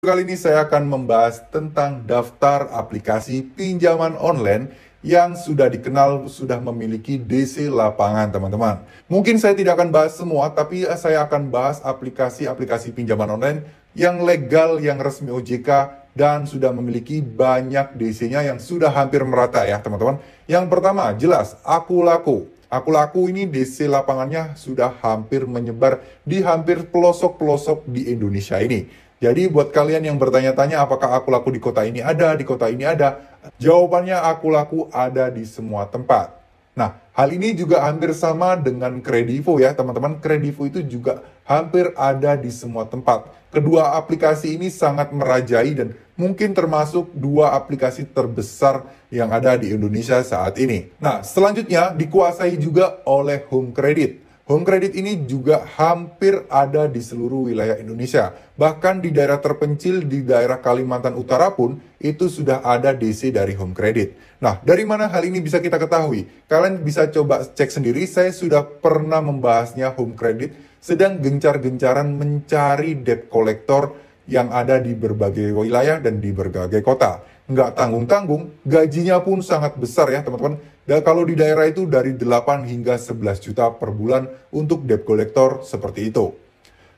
Kali ini saya akan membahas tentang daftar aplikasi pinjaman online yang sudah dikenal sudah memiliki DC lapangan, teman-teman. Mungkin saya tidak akan bahas semua, tapi saya akan bahas aplikasi-aplikasi pinjaman online yang legal, yang resmi OJK, dan sudah memiliki banyak DC-nya yang sudah hampir merata ya, teman-teman. Yang pertama, jelas, Akulaku. Akulaku ini DC lapangannya sudah hampir menyebar di hampir pelosok-pelosok di Indonesia ini. Jadi buat kalian yang bertanya-tanya apakah Akulaku di kota ini ada, di kota ini ada, jawabannya Akulaku ada di semua tempat. Nah, hal ini juga hampir sama dengan Kredivo ya, teman-teman. Kredivo itu juga hampir ada di semua tempat. Kedua aplikasi ini sangat merajai dan mungkin termasuk dua aplikasi terbesar yang ada di Indonesia saat ini. Nah, selanjutnya dikuasai juga oleh Home Credit. Home Credit ini juga hampir ada di seluruh wilayah Indonesia. Bahkan di daerah terpencil di daerah Kalimantan Utara pun itu sudah ada DC dari Home Credit. Nah, dari mana hal ini bisa kita ketahui? Kalian bisa coba cek sendiri, saya sudah pernah membahasnya. Home Credit sedang gencar-gencaran mencari debt collector yang ada di berbagai wilayah dan di berbagai kota. Nggak tanggung-tanggung, gajinya pun sangat besar ya teman-teman. Dan kalau di daerah itu dari 8 hingga 11 juta per bulan untuk debt collector seperti itu.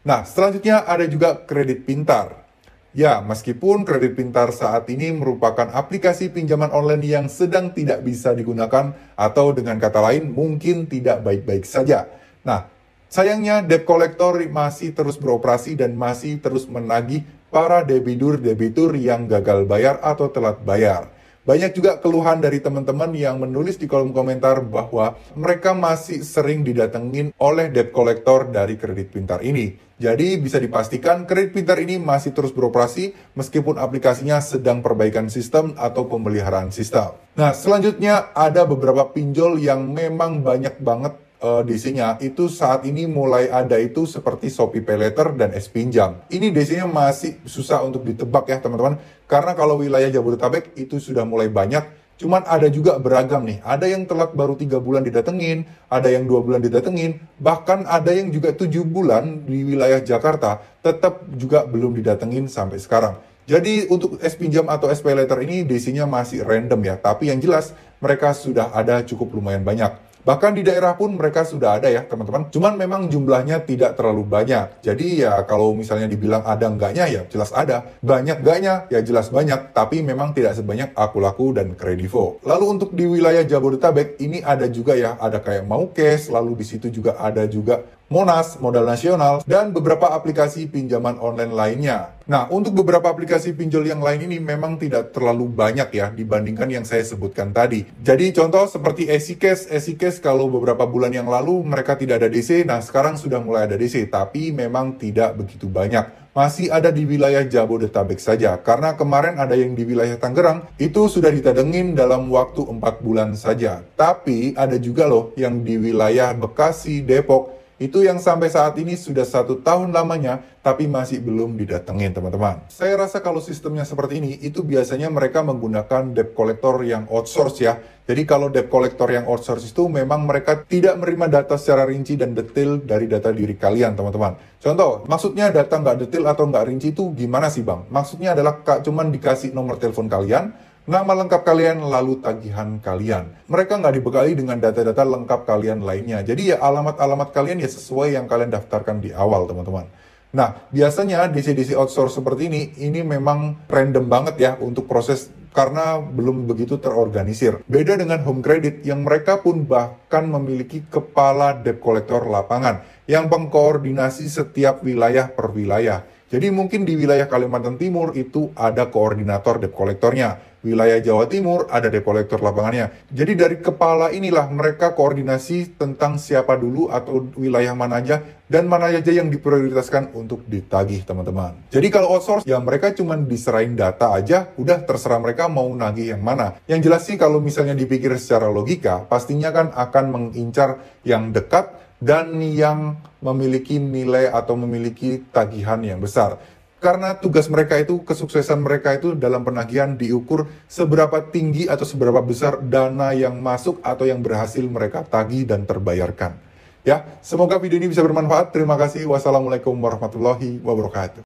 Nah, selanjutnya ada juga Kredit Pintar. Ya, meskipun Kredit Pintar saat ini merupakan aplikasi pinjaman online yang sedang tidak bisa digunakan atau dengan kata lain mungkin tidak baik-baik saja. Nah, sayangnya debt collector masih terus beroperasi dan masih terus menagih para debitur-debitur yang gagal bayar atau telat bayar. Banyak juga keluhan dari teman-teman yang menulis di kolom komentar bahwa mereka masih sering didatengin oleh debt collector dari Kredit Pintar ini. Jadi bisa dipastikan Kredit Pintar ini masih terus beroperasi meskipun aplikasinya sedang perbaikan sistem atau pemeliharaan sistem. Nah, selanjutnya ada beberapa pinjol yang memang banyak banget DC-nya itu saat ini mulai ada itu seperti Shopee PayLater dan S-Pinjam. Ini DC-nya masih susah untuk ditebak ya teman-teman. Karena kalau wilayah Jabodetabek itu sudah mulai banyak, cuman ada juga beragam nih. Ada yang telat baru 3 bulan didatengin, ada yang 2 bulan didatengin, bahkan ada yang juga 7 bulan di wilayah Jakarta tetap juga belum didatengin sampai sekarang. Jadi untuk S-Pinjam atau S-PayLater ini DC-nya masih random ya, tapi yang jelas mereka sudah ada cukup lumayan banyak. Bahkan di daerah pun mereka sudah ada ya teman-teman. Cuman memang jumlahnya tidak terlalu banyak. Jadi ya kalau misalnya dibilang ada enggaknya ya jelas ada. Banyak enggaknya ya jelas banyak. Tapi memang tidak sebanyak Akulaku dan Kredivo. Lalu untuk di wilayah Jabodetabek ini ada juga ya. Ada kayak Maukes. Lalu di situ juga ada juga Monas, Modal Nasional, dan beberapa aplikasi pinjaman online lainnya. Nah, untuk beberapa aplikasi pinjol yang lain ini memang tidak terlalu banyak ya dibandingkan yang saya sebutkan tadi. Jadi contoh seperti EasyCash kalau beberapa bulan yang lalu mereka tidak ada DC, nah sekarang sudah mulai ada DC, tapi memang tidak begitu banyak. Masih ada di wilayah Jabodetabek saja, karena kemarin ada yang di wilayah Tangerang, itu sudah ditadengin dalam waktu 4 bulan saja. Tapi ada juga loh yang di wilayah Bekasi, Depok, itu yang sampai saat ini sudah 1 tahun lamanya, tapi masih belum didatengin teman-teman. Saya rasa kalau sistemnya seperti ini, itu biasanya mereka menggunakan debt collector yang outsource ya. Jadi kalau debt collector yang outsource itu memang mereka tidak menerima data secara rinci dan detail dari data diri kalian teman-teman. Contoh, maksudnya data nggak detail atau nggak rinci itu gimana sih bang? Maksudnya adalah cuman dikasih nomor telepon kalian, nama lengkap kalian, lalu tagihan kalian. Mereka nggak dibekali dengan data-data lengkap kalian lainnya. Jadi ya alamat-alamat kalian ya sesuai yang kalian daftarkan di awal, teman-teman. Nah, biasanya DC-DC outsource seperti ini memang random banget ya untuk proses karena belum begitu terorganisir. Beda dengan Home Credit yang mereka pun bahkan memiliki kepala debt collector lapangan yang mengkoordinasi setiap wilayah per wilayah. Jadi mungkin di wilayah Kalimantan Timur itu ada koordinator debt collectornya. Wilayah Jawa Timur ada debt collector lapangannya. Jadi dari kepala inilah mereka koordinasi tentang siapa dulu atau wilayah mana aja dan mana aja yang diprioritaskan untuk ditagih teman-teman. Jadi kalau outsource ya mereka cuma diserahin data aja, udah terserah mereka mau nagih yang mana. Yang jelas sih kalau misalnya dipikir secara logika, pastinya kan akan mengincar yang dekat dan yang memiliki nilai atau memiliki tagihan yang besar. Karena tugas mereka itu, kesuksesan mereka itu dalam penagihan diukur seberapa tinggi atau seberapa besar dana yang masuk atau yang berhasil mereka tagih dan terbayarkan. Ya, semoga video ini bisa bermanfaat. Terima kasih. Wassalamualaikum warahmatullahi wabarakatuh.